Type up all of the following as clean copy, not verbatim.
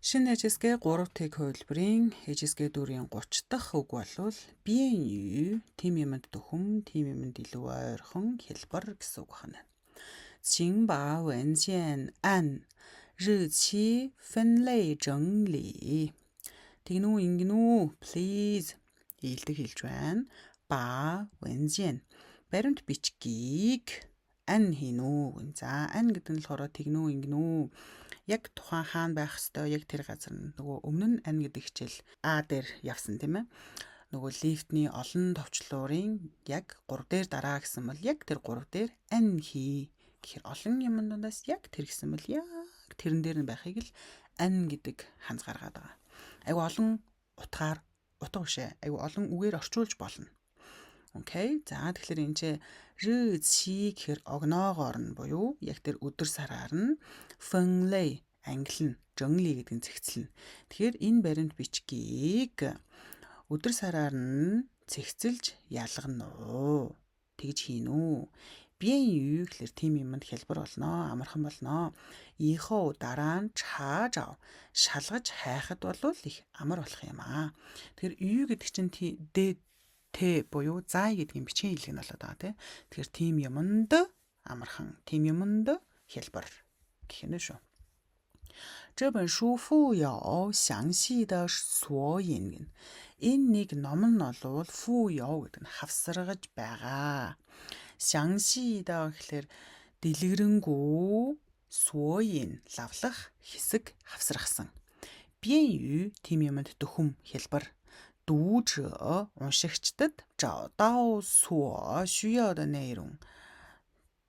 Шинэ ээжисгээ 3 тэг хувилбарын ээжисгээ дүрийн 30 дахь үг болвол bien ю, тийм юмд дөхөм, тийм юмд илүү ойрхон хэлбэр гэсэн үг байна. 请把文件按日期分类整理. Тэгнүү ингэнүү please ийдэг хэлж байна. Ба文件баримт бичгийг ань хийнүү. За ань гэдэг нь болохоор тэгнүү ингэнүү яг тухайн хаана байх ёстой, яг тэр газар нөгөө өмнө нь ань гэдэг хичээл А дээр явсан тийм ээ. Нөгөө лифтний олон товчлуурын яг 3 дээр дараа гэсэн бол яг тэр 3 дээр ань хий. Тэгэхээр олон юмн дундаас яг тэр гэсэн бол яг тэрэн дээр нь байхыг л ань гэдэг ханз гаргаад байгаа. Айгу олон утгаар утга бишээ. Айгу олон үгээр орчуулж болно. Окей. За тэгэхээр энэ чи ры чи гэхэр огноогоор нь буюу яг тэр өдөр сараар нь фэнлэй англи нь жонли гэдэг нь цэгцэлнэ. Тэгэхээр энэ баримт бичгийг өдөр сараар нь цэгцэлж ялгана уу? Тэгж хийн үү? Bien ю гэхэлэр тийм юмд хэлбэр болно, амархан болно. Ихоо дараа нь чааж ав. Шалгаж хайхад бол их амар болох юм аа. Тэгэхээр ю гэдэг чинь т буюу зай гэдгийн бичгийн хэлэг нь болоод байгаа тийм. Тэгэхээр тийм юмд амархан, тийм юмд хэлбэр гэх юм шүү. 这本书附有详细的索引. Энэ нэг ном нь бол附有гэдэг нь хавсаргаж байгаа. 详细的гэхэлэр дэлгэрэнгүй, 索引лавлах хэсэг хавсрахсан. Bien ю тийм юмд дөхөм хэлбэр. 读者уншигчдад 找到所需要的内容.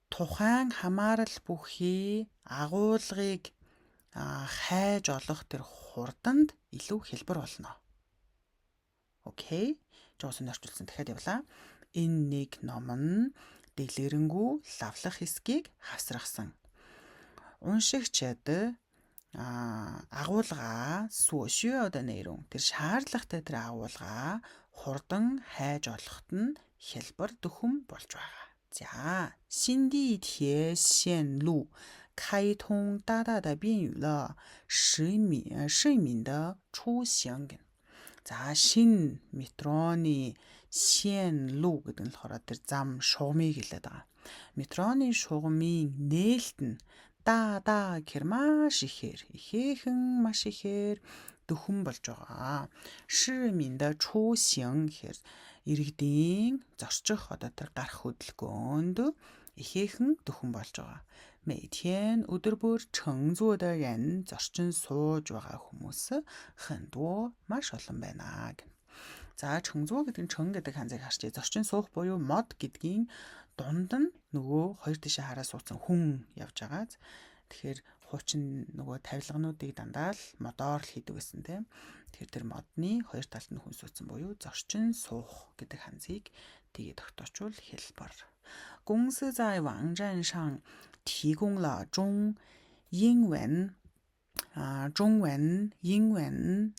Тухайн хамаарал бүхий агуулгыг хайж олох тэр хурданд илүү хэлбэр болно. Окей. Жоосон орчуулсан дахиад явлаа. Энэ нэг ном нь дэлгэрэнгүй лавлах хэсгийг хавсрахсан. Уншигчид агуулгаа сүүшөөд нэрүн тэр шаардлагатай тэр агуулгаа хурдан хайж олоход нь хэлбэр дөхөм болж байгаа. За, 新地铁线路开通大大的便于了市民的出行. За, 新 метроны 线路гэдэг нь болохоор тэр зам шугамыг хэлээд байгаа. Метроны шугамын нээлт нь даа гэхэр маш ихэхэн маш ихээр дөхөм болж байгаа. 市民的出行гэхэр иргэдийн зорчих одоо тэр гарах хөдөлгөөнд ихэхэн дөхөм болж байгаа. 每天 өдөр бүр 乘坐的人 зорчин сууж байгаа хүмүүс 很多 маш олон байна. За 乘坐гэдэг нь 乘 гэдэг ханзыг харчээ. Зорчин суух буюу мод гэдгийн дунд нь нөгөө хоёр тишээ хараа суудсан хүн явж байгаа. Тэгэхээр хуучин нөгөө тавилгануудыг дандаа л модоор л хийдэг байсан тийм. Тэгэхээр тэр модны хоёр талд нь хүн суудсан буюу зорчин суух гэдэг ханзыг тгийд тогтоочвол хэлбэр. 公司在网站上提供了中文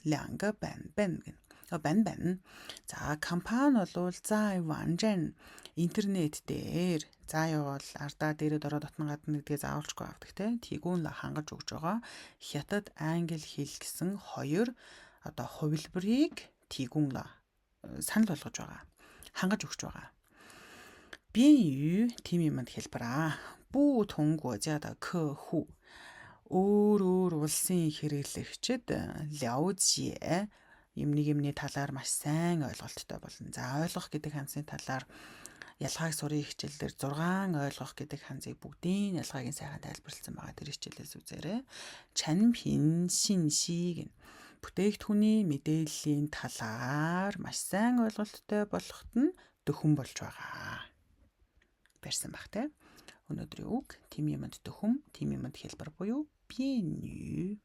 两个版本. За компани бол за ванжан интернет дээр заавал ардаа дээрээ ороод дотн гадна гэдгээ заавалчгүй авдаг те. Тэгүүн л хангаж өгж байгаа. Хятад англи хэл гэсэн хоёр одоо хувилбарыг тэгүүн л санал болгож байгаа. Хангаж өгч байгаа. Bien ю тийм юмд хэлбэр аа. 不同国家的客户 өөр улсын хэрэглэгчид 了解 юмний талаар маш сайн ойлголттой болно. За ойлгох гэдэг ханзын талаар ялгааг сурын хичээлээр 6 ойлгох гэдэг ханзыг бүгдийн ялгааг сайхан тайлбарласан байгаа. Тэр хичээлээс үзээрэй. Чанпин шиншиг бүтээгдэхүүний мэдээллийн талаар маш сайн ойлголттой болоход нь дөхөм болж байгаа. Барьсан баг те. Өнөөдрийн үг тийм юмд дөхөм, тийм юмд хэлбэр буюу bien ю.